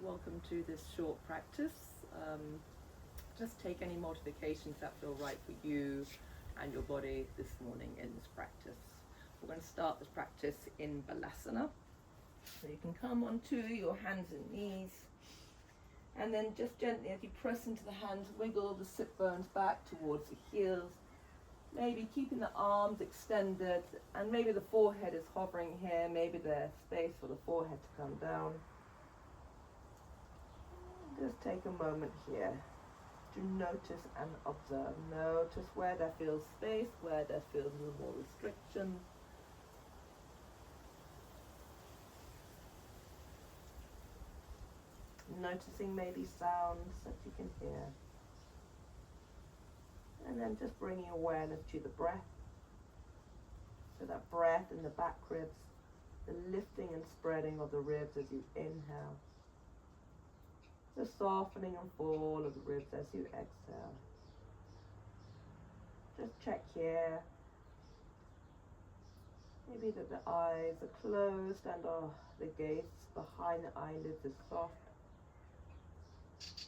welcome to this short practice. Just take any modifications that feel right for you and your body this morning in this practice. We're going to start this practice in Balasana. So you can come onto your hands and knees, and then just gently, as you press into the hands, wiggle the sit bones back towards the heels, maybe keeping the arms extended, and maybe the forehead is hovering here, maybe there's space for the forehead to come down. Just take a moment here to notice and observe. Notice where there feels space, where there feels a little more restriction. Noticing maybe sounds that you can hear. And then just bringing awareness to the breath. So that breath in the back ribs, the lifting and spreading of the ribs as you inhale. The softening and fall of the ribs as you exhale. Just check here. Maybe that the eyes are closed and the gaze behind the eyelids is soft.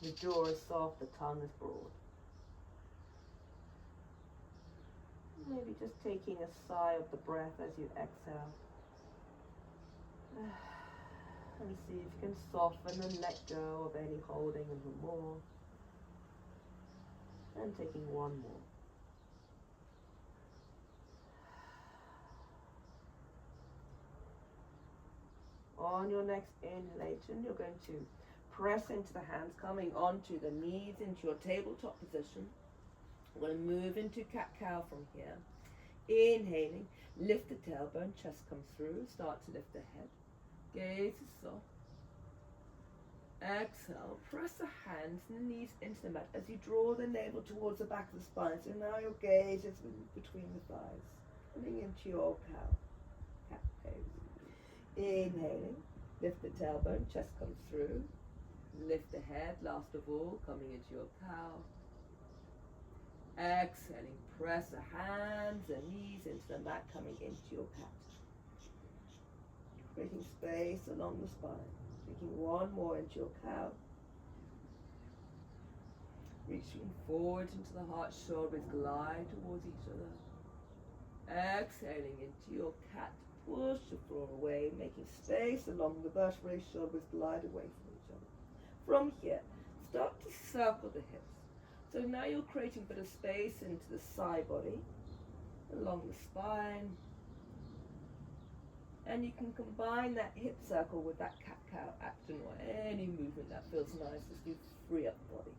The jaw is soft, the tongue is broad. Maybe just taking a sigh of the breath as you exhale. And see if you can soften and let go of any holding of more. And taking one more. On your next inhalation, you're going to press into the hands, coming onto the knees, into your tabletop position. We're going to move into cat-cow from here. Inhaling, lift the tailbone, chest comes through, start to lift the head. Gaze is soft. Exhale, press the hands and the knees into the mat as you draw the navel towards the back of the spine. So now your gaze is between the thighs, coming into your cat pose. Inhaling, lift the tailbone, chest comes through. Lift the head, last of all, coming into your cow. Exhaling, press the hands and knees into the mat, coming into your cat. Creating space along the spine. Taking one more into your cow. Reaching forward into the heart, shoulders glide towards each other. Exhaling into your cat. Push the floor away, making space along the vertebrae, shoulders glide away from each other. From here, start to circle the hips. So now you're creating a bit of space into the side body, along the spine. And you can combine that hip circle with that cat-cow action or any movement that feels nice as you free up the body.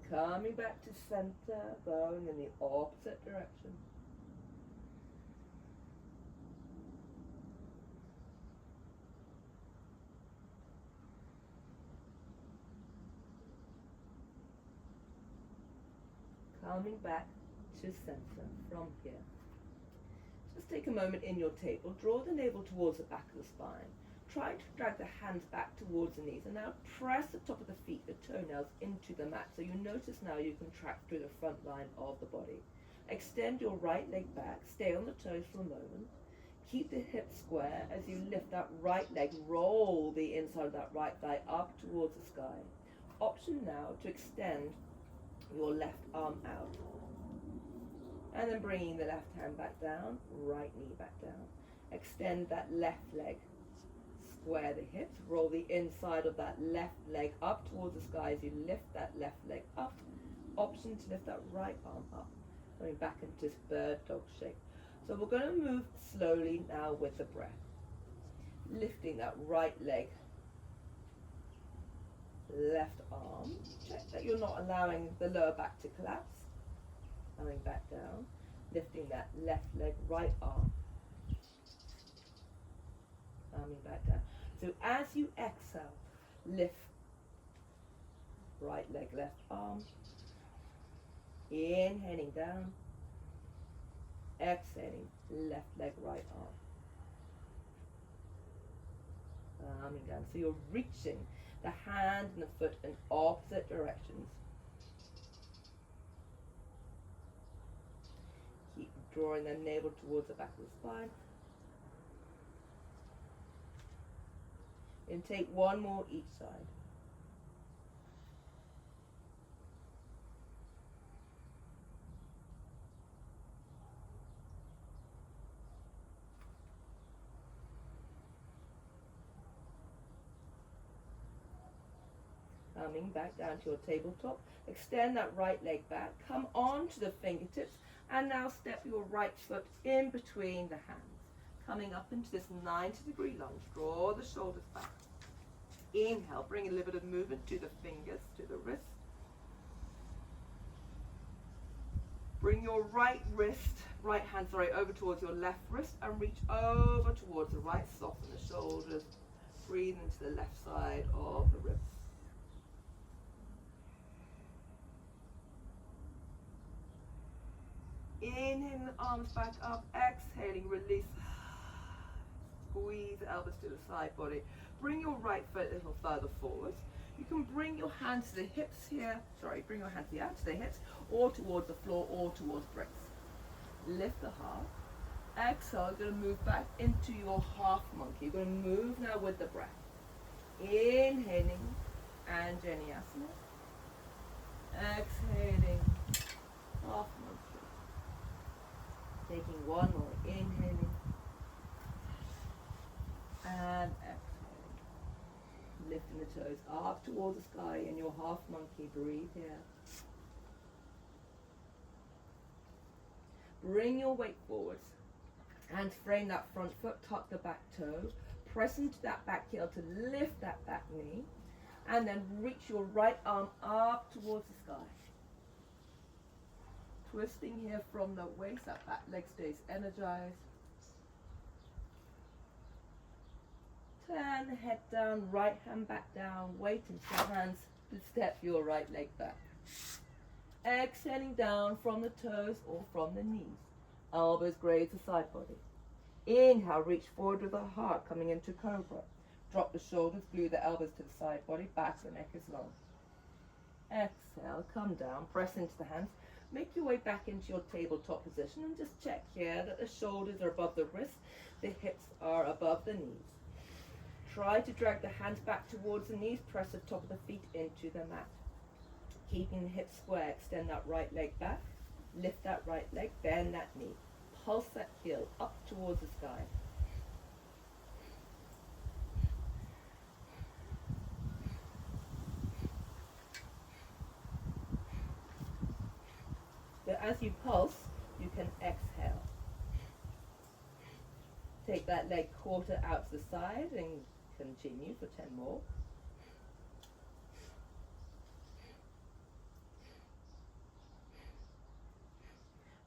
Coming back to center, bowing in the opposite direction. Coming back to center from here. Just take a moment in your table, draw the navel towards the back of the spine. Try to drag the hands back towards the knees and now press the top of the feet, the toenails, into the mat. So you notice now you can track through the front line of the body. Extend your right leg back, stay on the toes for a moment. Keep the hips square as you lift that right leg, roll the inside of that right thigh up towards the sky. Option now to extend your left arm out. And then bringing the left hand back down, right knee back down. Extend that left leg. Square the hips, roll the inside of that left leg up towards the sky as you lift that left leg up. Option to lift that right arm up. Going back into this bird dog shape. So we're going to move slowly now with the breath. Lifting that right leg. Left arm. Check that you're not allowing the lower back to collapse. Coming back down, lifting that left leg, right arm. Coming back down. So as you exhale, lift right leg, left arm. Inhaling down. Exhaling, left leg, right arm. Coming down. So you're reaching the hand and the foot in opposite directions. Keep drawing the navel towards the back of the spine. Then take one more each side. Coming back down to your tabletop, extend that right leg back, come onto the fingertips, and now step your right foot in between the hands. Coming up into this 90-degree lunge, draw the shoulders back. Inhale, bring a little bit of movement to the fingers, to the wrist. Bring your right hand over towards your left wrist and reach over towards the right. Soften the shoulders. Breathe into the left side of the ribs. Inhaling the arms back up, exhaling, release. Squeeze the elbows to the side body. Bring your right foot a little further forward. You can bring your hands to the hips here. Bring your hands here to the hips, or towards the floor, or towards bricks. Lift the heart. Exhale, you're going to move back into your half monkey. You're going to move now with the breath. Inhaling, Anjanyasana. Exhaling, half monkey. Taking one more, inhaling, and exhaling. Lifting the toes up towards the sky in your half monkey. Breathe here. Bring your weight forwards and frame that front foot, tuck the back toe, press into that back heel to lift that back knee, and then reach your right arm up towards the sky. Twisting here from the waist, that back leg stays energized. Turn the head down, right hand back down, weight into the hands to step your right leg back. Exhaling down from the toes or from the knees. Elbows graze the side body. Inhale, reach forward with the heart, coming into cobra. Drop the shoulders, glue the elbows to the side body, back the neck is long. Exhale, come down, press into the hands. Make your way back into your tabletop position and just check here that the shoulders are above the wrists, the hips are above the knees. Try to drag the hands back towards the knees, press the top of the feet into the mat. Keeping the hips square, extend that right leg back, lift that right leg, bend that knee. Pulse that heel up towards the sky. So as you pulse, you can exhale. Take that leg quarter out to the side and continue for 10 more.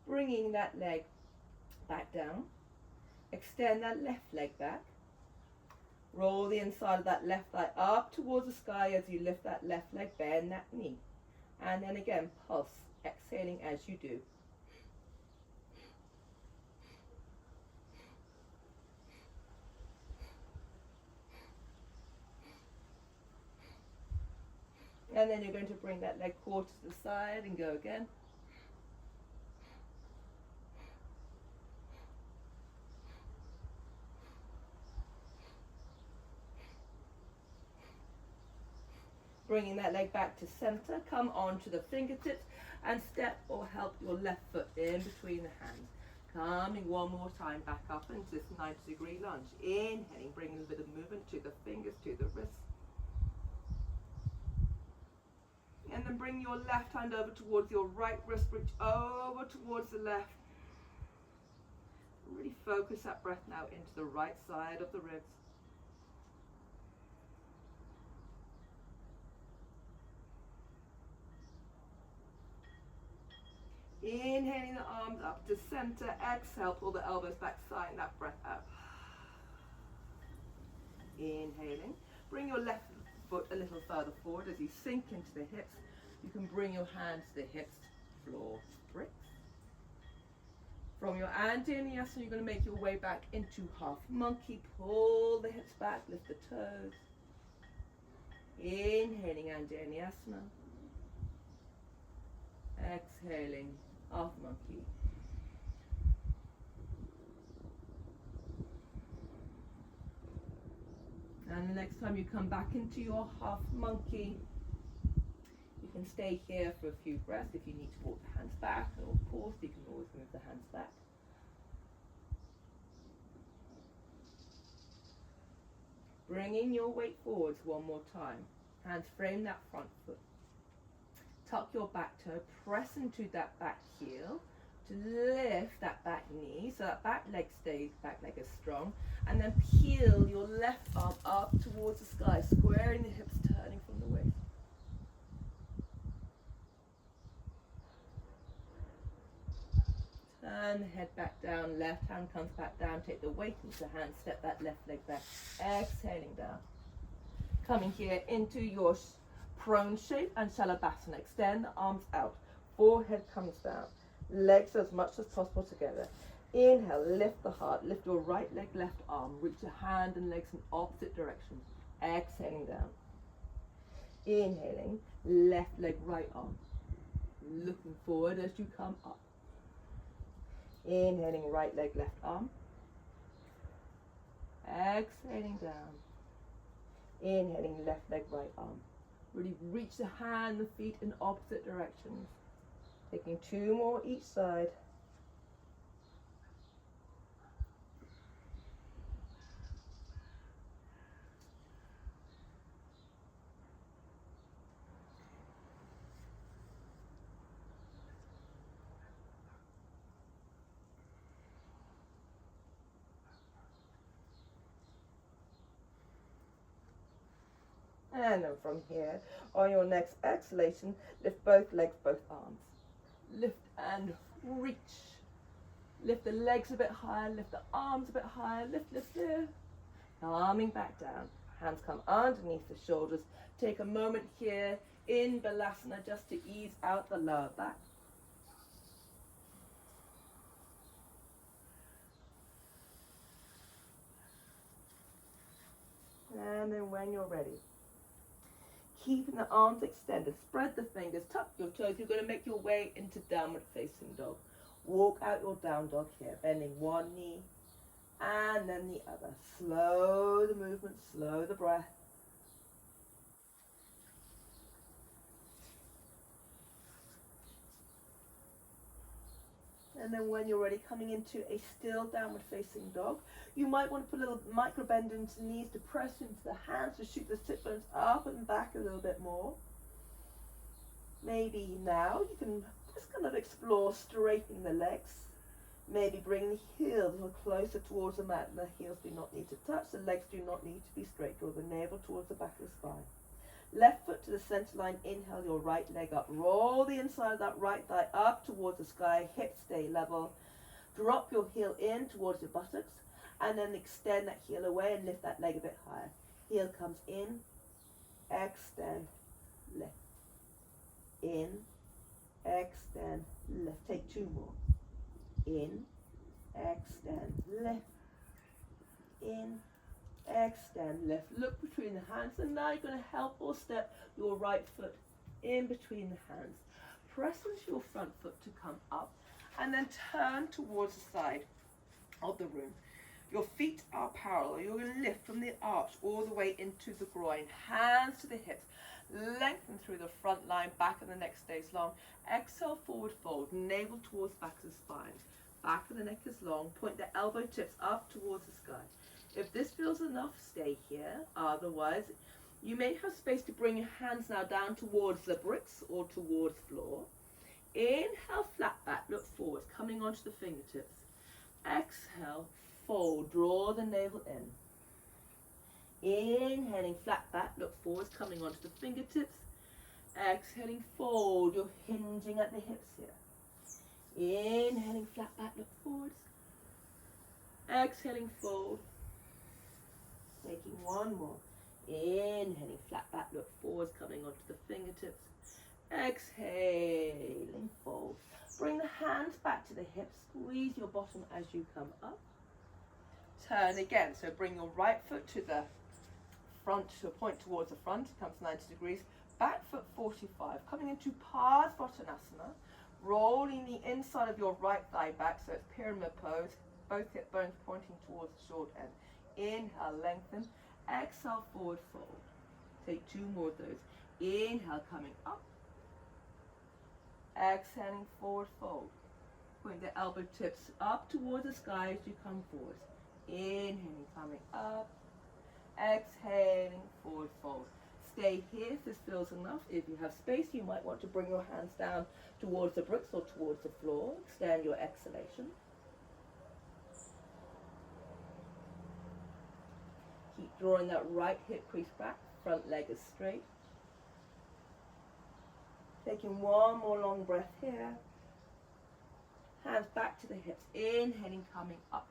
Bringing that leg back down. Extend that left leg back. Roll the inside of that left thigh up towards the sky as you lift that left leg, bend that knee. And then again, pulse, exhaling as you do. And then you're going to bring that leg quarter to the side and go again. Bringing that leg back to center, come onto the fingertips and step or help your left foot in between the hands. Coming one more time back up into this 90-degree lunge. Inhaling, bringing a bit of movement to the fingers, to the wrists. And then bring your left hand over towards your right wrist, reach over towards the left. Really focus that breath now into the right side of the ribs. Inhaling the arms up to center, exhale, pull the elbows back, sign that breath out. Inhaling, bring your left foot a little further forward as you sink into the hips. You can bring your hands to the hips, floor, bricks. From your Anjanyasana, you're going to make your way back into half monkey. Pull the hips back, lift the toes. Inhaling Anjanyasana. Exhaling, half monkey. And the next time you come back into your half monkey, you can stay here for a few breaths. If you need to walk the hands back, or of course you can always move the hands back. Bringing your weight forwards one more time. Hands frame that front foot. Tuck your back toe, press into that back heel to lift that back knee so that back leg stays, back leg is strong. And then peel your left arm up towards the sky, squaring the hips, turning from the waist. Turn the head back down, left hand comes back down, take the weight into the hand, step that left leg back, exhaling down. Coming here into your prone shape and Shalabhasana. Extend the arms out, forehead comes down, legs as much as possible together. Inhale, lift the heart, lift your right leg, left arm, reach your hand and legs in opposite directions. Exhaling down. Inhaling, left leg, right arm, looking forward as you come up. Inhaling, right leg, left arm. Exhaling down. Inhaling, left leg, right arm. Really reach the hand, the feet in opposite directions. Taking 2 more each side. And then from here, on your next exhalation, lift both legs, both arms. Lift and reach. Lift the legs a bit higher, lift the arms a bit higher, lift, lift, lift. Arming back down. Hands come underneath the shoulders. Take a moment here in Balasana just to ease out the lower back. And then when you're ready, keeping the arms extended, spread the fingers, tuck your toes. You're going to make your way into downward facing dog. Walk out your down dog here, bending one knee and then the other. Slow the movement, slow the breath. And then when you're ready, coming into a still downward facing dog, you might want to put a little micro bend into the knees to press into the hands to shoot the sit bones up and back a little bit more. Maybe now you can just kind of explore straightening the legs. Maybe bring the heels a little closer towards the mat, and the heels do not need to touch. The legs do not need to be straight. Draw the navel towards the back of the spine. Left foot to the center line. Inhale your right leg up. Roll the inside of that right thigh up towards the sky. Hips stay level. Drop your heel in towards your buttocks. And then extend that heel away and lift that leg a bit higher. Heel comes in. Extend. Lift. In. Extend. Lift. Take 2 more. In. Extend. Lift. In. Extend, lift, look between the hands, and now you're going to help or step your right foot in between the hands. Press into your front foot to come up, and then turn towards the side of the room. Your feet are parallel. You're going to lift from the arch all the way into the groin, hands to the hips, lengthen through the front line, back of the neck stays long. Exhale, forward fold, navel towards back of the spine. Back of the neck is long, point the elbow tips up towards the sky. If this feels enough, stay here. Otherwise, you may have space to bring your hands now down towards the bricks or towards floor. Inhale, flat back, look forward, coming onto the fingertips. Exhale, fold, draw the navel in. Inhaling, flat back, look forward, coming onto the fingertips. Exhaling, fold, you're hinging at the hips here. Inhaling, flat back, look forwards. Exhaling, fold. Taking 1 more. Inhaling, flat back, look forwards, coming onto the fingertips. Exhaling, fold. Bring the hands back to the hips. Squeeze your bottom as you come up. Turn again. So bring your right foot to the front, to a point towards the front. Comes 90 degrees. Back foot 45. Coming into Parsvottanasana. Rolling the inside of your right thigh back so it's pyramid pose. Both hip bones pointing towards the short end. Inhale, lengthen. Exhale, forward fold. Take 2 more of those. Inhale, coming up. Exhaling, forward fold. Point the elbow tips up towards the sky as you come forward. Inhaling, coming up. Exhaling, forward fold. Stay here if this feels enough. If you have space, you might want to bring your hands down towards the bricks or towards the floor. Extend your exhalation. Keep drawing that right hip crease back. Front leg is straight. Taking one more long breath here. Hands back to the hips. Inhaling, coming up.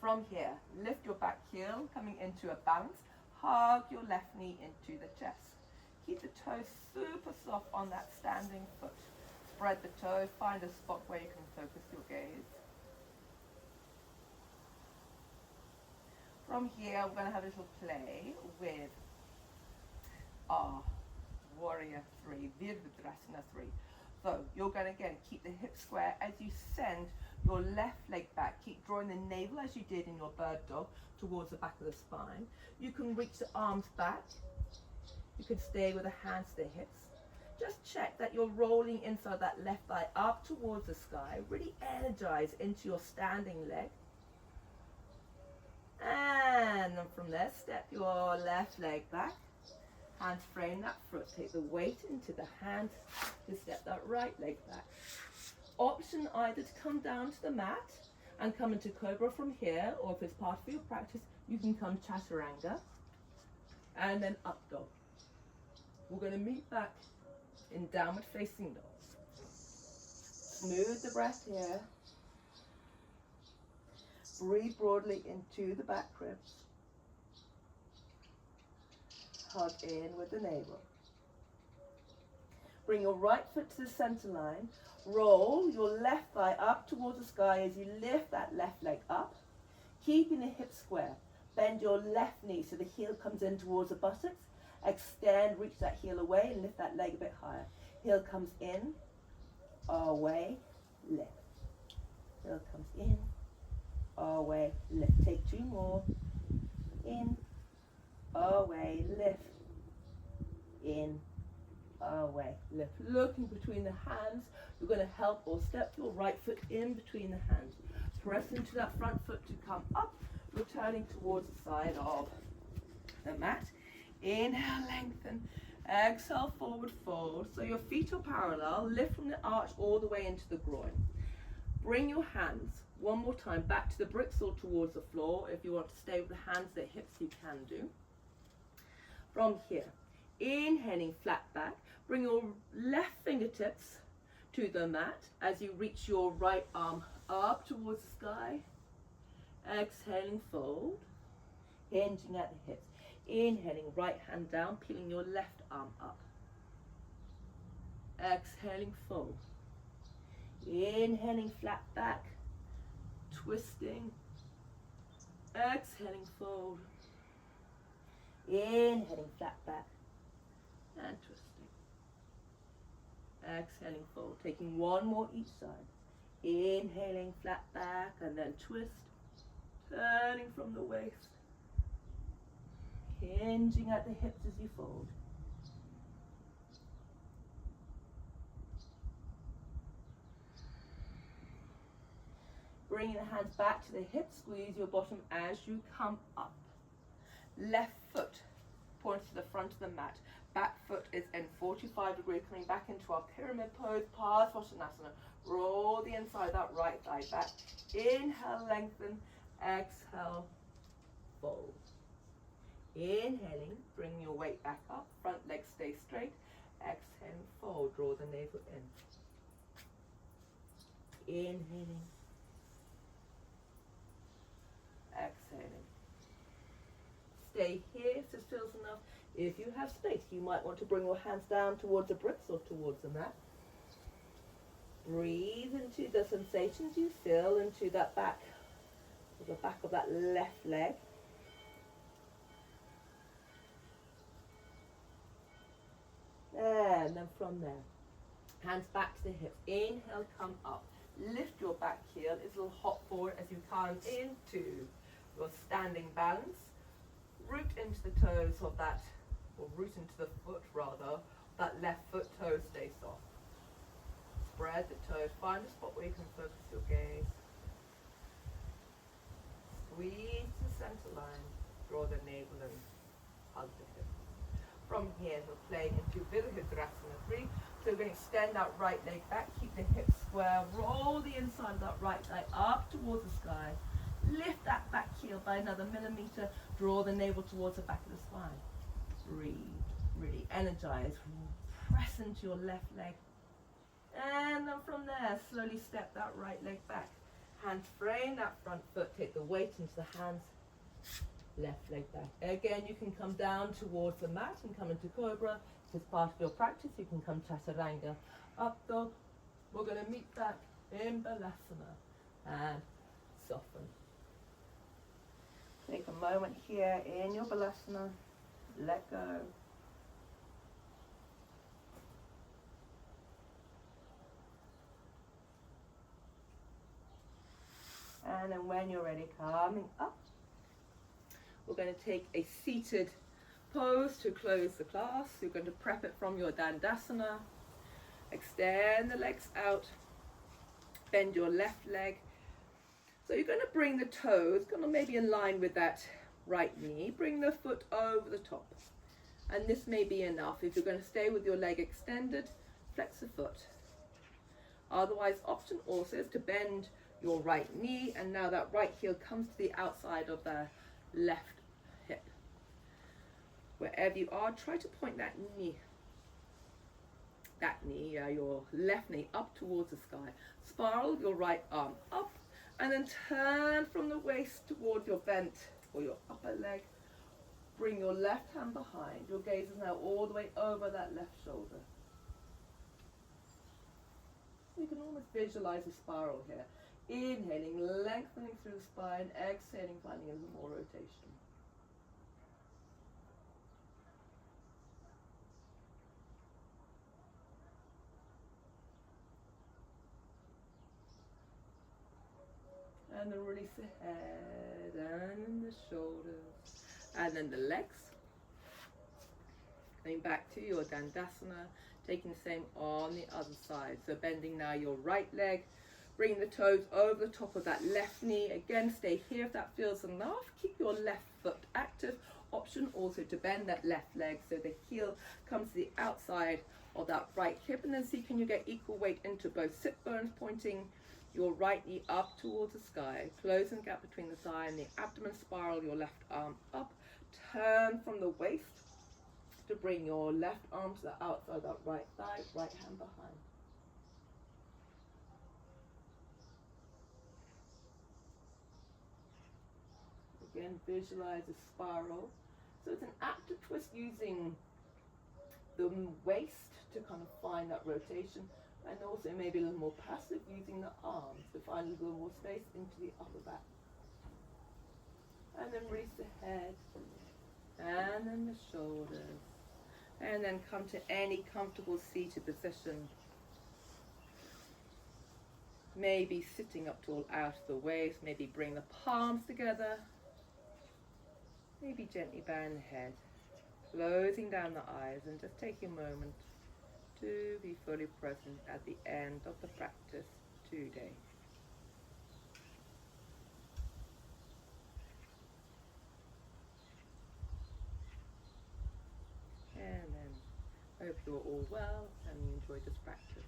From here, lift your back heel, coming into a balance. Hug your left knee into the chest. Keep the toes super soft on that standing foot. Spread the toes. Find a spot where you can focus your gaze. From here, we're going to have a little play with our Warrior 3, Virabhadrasana 3. So you're going to, again, keep the hips square as you send your left leg back. Keep drawing the navel as you did in your bird dog towards the back of the spine. You can reach the arms back. You can stay with the hands to the hips. Just check that you're rolling inside that left thigh up towards the sky. Really energize into your standing leg. And then from there, step your left leg back. Hands frame that foot. Take the weight into the hands to step that right leg back. Option either to come down to the mat and come into Cobra from here, or if it's part of your practice, you can come Chaturanga and then up dog. We're going to meet back in downward facing dog. Smooth the breath here. Breathe broadly into the back ribs. Hug in with the navel. Bring your right foot to the center line. Roll your left thigh up towards the sky as you lift that left leg up, keeping the hips square. Bend your left knee so the heel comes in towards the buttocks. Extend, reach that heel away and lift that leg a bit higher. Heel comes in, away, lift. Heel comes in, away, lift. Take 2 more. In, away, lift. In, away, lift. Looking between the hands, you're going to help or step your right foot in between the hands. Press into that front foot to come up, returning towards the side of the mat. Inhale, lengthen. Exhale, forward fold. So your feet are parallel. Lift from the arch all the way into the groin. Bring your hands one more time back to the bricks or towards the floor. If you want to stay with the hands at hips, you can do. From here, inhaling flat back. Bring your left fingertips to the mat as you reach your right arm up towards the sky. Exhaling, fold. Hinging at the hips. Inhaling, right hand down, peeling your left arm up. Exhaling, fold. Inhaling, flat back. Twisting. Exhaling, fold. Inhaling, flat back. And twisting. Exhaling, fold. Taking 1 more each side. Inhaling, flat back, and then twist. Turning from the waist. Hinging at the hips as you fold. Bringing the hands back to the hips, squeeze your bottom as you come up. Left foot points to the front of the mat. Back foot is in 45 degree, coming back into our pyramid pose, Parsvottanasana. Roll the inside of that right thigh back. Inhale, lengthen. Exhale, fold. Inhaling, bring your weight back up. Front leg stay straight. Exhaling, fold. Draw the navel in. Inhaling. Exhaling. Stay here if this feels enough. If you have space, you might want to bring your hands down towards the bricks or towards the mat. Breathe into the sensations you feel into that back, the back of that left leg. And then from there, hands back to the hips. Inhale, come up. Lift your back heel. It's a little hop forward as you come into your standing balance. root into the toes of that, or root into the foot rather, that left foot toe stay soft. Spread the toes, find a spot where you can focus your gaze. Squeeze the center line, draw the navel and hug the hip. From here, we're playing into Virabhadrasana 3. So we're going to extend that right leg back, keep the hips square, roll the inside of that right thigh up towards the sky. Lift that back heel by another millimeter, draw the navel towards the back of the spine. Breathe, really energize, press into your left leg. And then from there, slowly step that right leg back. Hands frame that front foot, take the weight into the hands, left leg back. Again, you can come down towards the mat and come into Cobra. If it's part of your practice, you can come Chaturanga. Up dog, we're going to meet back in Balasana and soften. Take a moment here in your Balasana, let go. And then when you're ready, coming up, we're going to take a seated pose to close the class. You're going to prep it from your Dandasana. Extend the legs out, bend your left leg. So you're going to bring the toes, kind of maybe in line with that right knee. Bring the foot over the top. And this may be enough. If you're going to stay with your leg extended, flex the foot. Otherwise, option also is to bend your right knee, and now that right heel comes to the outside of the left hip. Wherever you are, try to point that knee, your left knee up towards the sky. Spiral your right arm up, and then turn from the waist toward your bent or your upper leg. Bring your left hand behind. Your gaze is now all the way over that left shoulder. You can almost visualize a spiral here. Inhaling, lengthening through the spine, exhaling, finding a little more rotation. And then release the head and the shoulders. And then the legs. Coming back to your Dandasana, taking the same on the other side. So bending now your right leg. Bring the toes over the top of that left knee. Again, stay here if that feels enough. Keep your left foot active. Option also to bend that left leg so the heel comes to the outside of that right hip. And then see, can you get equal weight into both sit bones, pointing your right knee up towards the sky. Closing the gap between the thigh and the abdomen. Spiral your left arm up. Turn from the waist to bring your left arm to the outside of that right thigh. Right hand behind. Again, visualize a spiral. So it's an active twist using the waist to kind of find that rotation, and also maybe a little more passive using the arms to find a little more space into the upper back. And then release the head, and then the shoulders, and then come to any comfortable seated position. Maybe sitting up tall out of the waist, maybe bring the palms together. Maybe gently bowing the head, closing down the eyes, and just take a moment to be fully present at the end of the practice today. And then I hope you're all well and you enjoyed this practice.